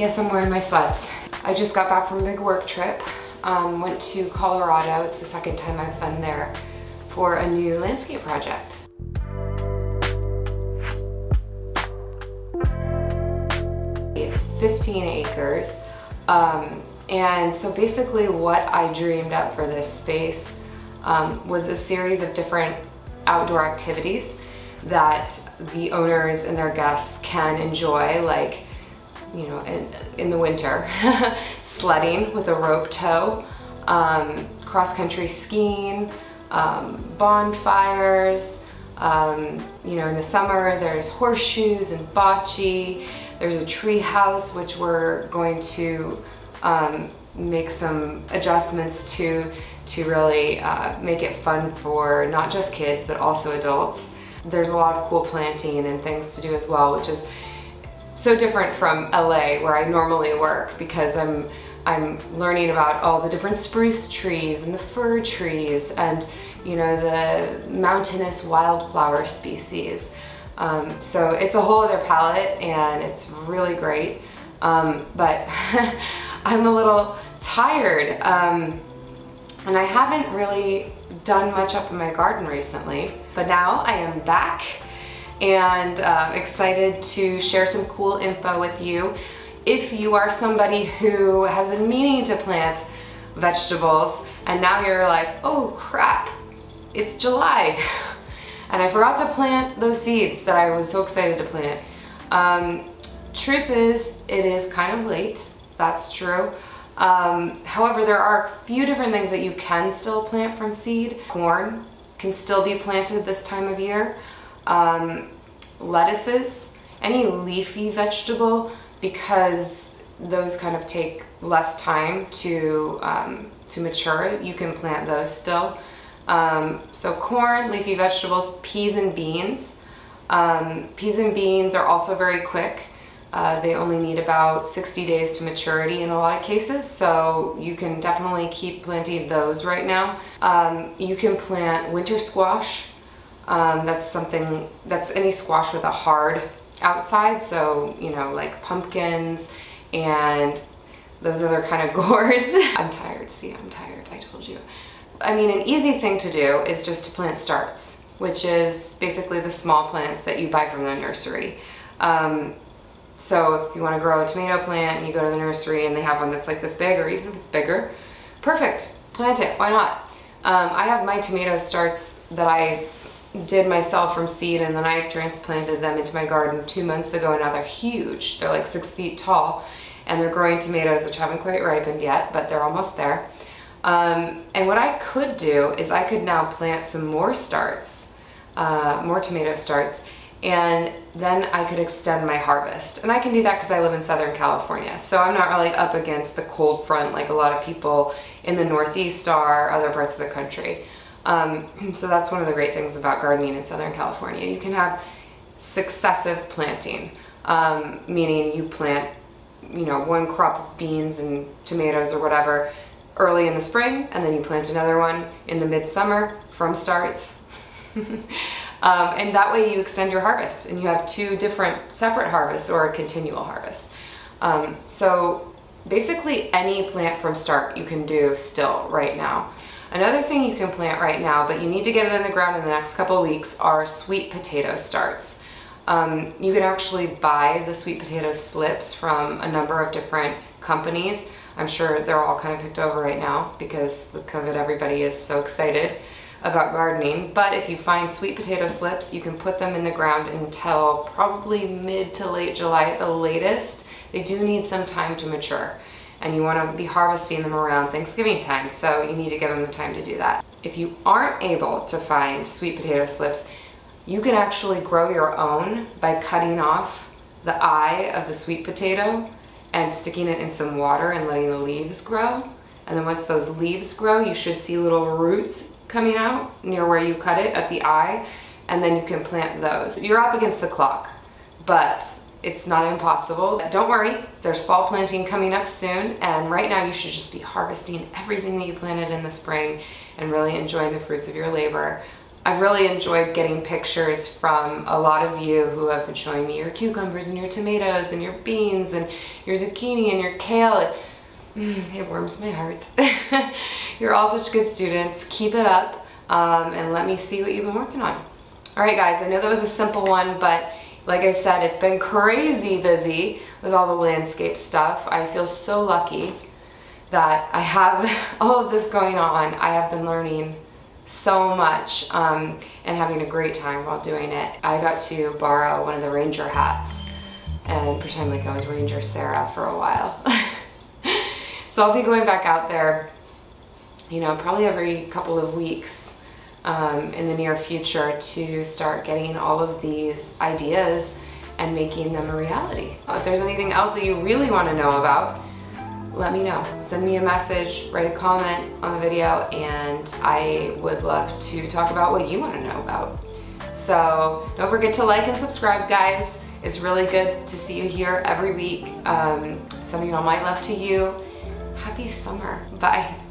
Yes, I'm wearing my sweats. I just got back from a big work trip. Went to Colorado. It's the second time I've been there for a new landscape project. It's 15 acres. And so basically what I dreamed up for this space was a series of different outdoor activities that the owners and their guests can enjoy, like, you know, in the winter, sledding with a rope tow, cross-country skiing, bonfires, you know, in the summer there's horseshoes and bocce. There's a tree house, which we're going to make some adjustments to really make it fun for not just kids, but also adults. There's a lot of cool planting and things to do as well, which is so different from LA where I normally work, because I'm learning about all the different spruce trees and the fir trees and, you know, the mountainous wildflower species. So it's a whole other palette and it's really great. But I'm a little tired and I haven't really done much up in my garden recently, but now I am back and excited to share some cool info with you. If you are somebody who has been meaning to plant vegetables and now you're like, oh crap, it's July and I forgot to plant those seeds that I was so excited to plant. Truth is, it is kind of late, that's true. However, there are a few different things that you can still plant from seed. Corn can still be planted this time of year. Lettuces, any leafy vegetable, because those kind of take less time to mature, you can plant those still. So corn, leafy vegetables, peas and beans. Peas and beans are also very quick. They only need about 60 days to maturity in a lot of cases, so you can definitely keep planting those right now. You can plant winter squash. That's any squash with a hard outside, so, you know, like pumpkins and those other kind of gourds. I'm tired, see, I'm tired, I told you. I mean, an easy thing to do is just to plant starts, which is basically the small plants that you buy from the nursery. So if you want to grow a tomato plant and you go to the nursery and they have one that's like this big, or even if it's bigger, perfect, plant it, why not? I have my tomato starts that I did myself from seed, and then I transplanted them into my garden 2 months ago, and now they're huge. They're like 6 feet tall, and they're growing tomatoes, which haven't quite ripened yet, but they're almost there. And what I could do is I could now plant some more starts, more tomato starts, and then I could extend my harvest. And I can do that because I live in Southern California, so I'm not really up against the cold front like a lot of people in the Northeast are, other parts of the country. So that's one of the great things about gardening in Southern California. You can have successive planting, meaning you plant, you know, one crop of beans and tomatoes or whatever early in the spring, and then you plant another one in the midsummer from starts. And that way you extend your harvest and you have 2 different separate harvests or a continual harvest. So basically any plant from start you can do still right now. Another thing you can plant right now, but you need to get it in the ground in the next couple of weeks, are sweet potato starts. You can actually buy the sweet potato slips from a number of different companies. I'm sure they're all kind of picked over right now because with COVID everybody is so excited about gardening. But if you find sweet potato slips, you can put them in the ground until probably mid to late July at the latest. They do need some time to mature, and you want to be harvesting them around Thanksgiving time, so you need to give them the time to do that. If you aren't able to find sweet potato slips, you can actually grow your own by cutting off the eye of the sweet potato and sticking it in some water and letting the leaves grow. And then once those leaves grow, you should see little roots coming out near where you cut it at the eye, and then you can plant those. You're up against the clock, but it's not impossible. Don't worry, there's fall planting coming up soon, and right now you should just be harvesting everything that you planted in the spring and really enjoying the fruits of your labor. I've really enjoyed getting pictures from a lot of you who have been showing me your cucumbers and your tomatoes and your beans and your zucchini and your kale. It warms my heart. You're all such good students. Keep it up, and let me see what you've been working on. All right, guys, I know that was a simple one, but like I said, it's been crazy busy with all the landscape stuff. I feel so lucky that I have all of this going on. I have been learning so much and having a great time while doing it. I got to borrow one of the ranger hats and pretend like I was Ranger Sarah for a while. So I'll be going back out there, you know, probably every couple of weeks in the near future to start getting all of these ideas and making them a reality. If there's anything else that you really want to know about, let me know. Send me a message, write a comment on the video, and I would love to talk about what you want to know about. So don't forget to like and subscribe, guys. It's really good to see you here every week. Sending all my love to you. Happy summer. Bye.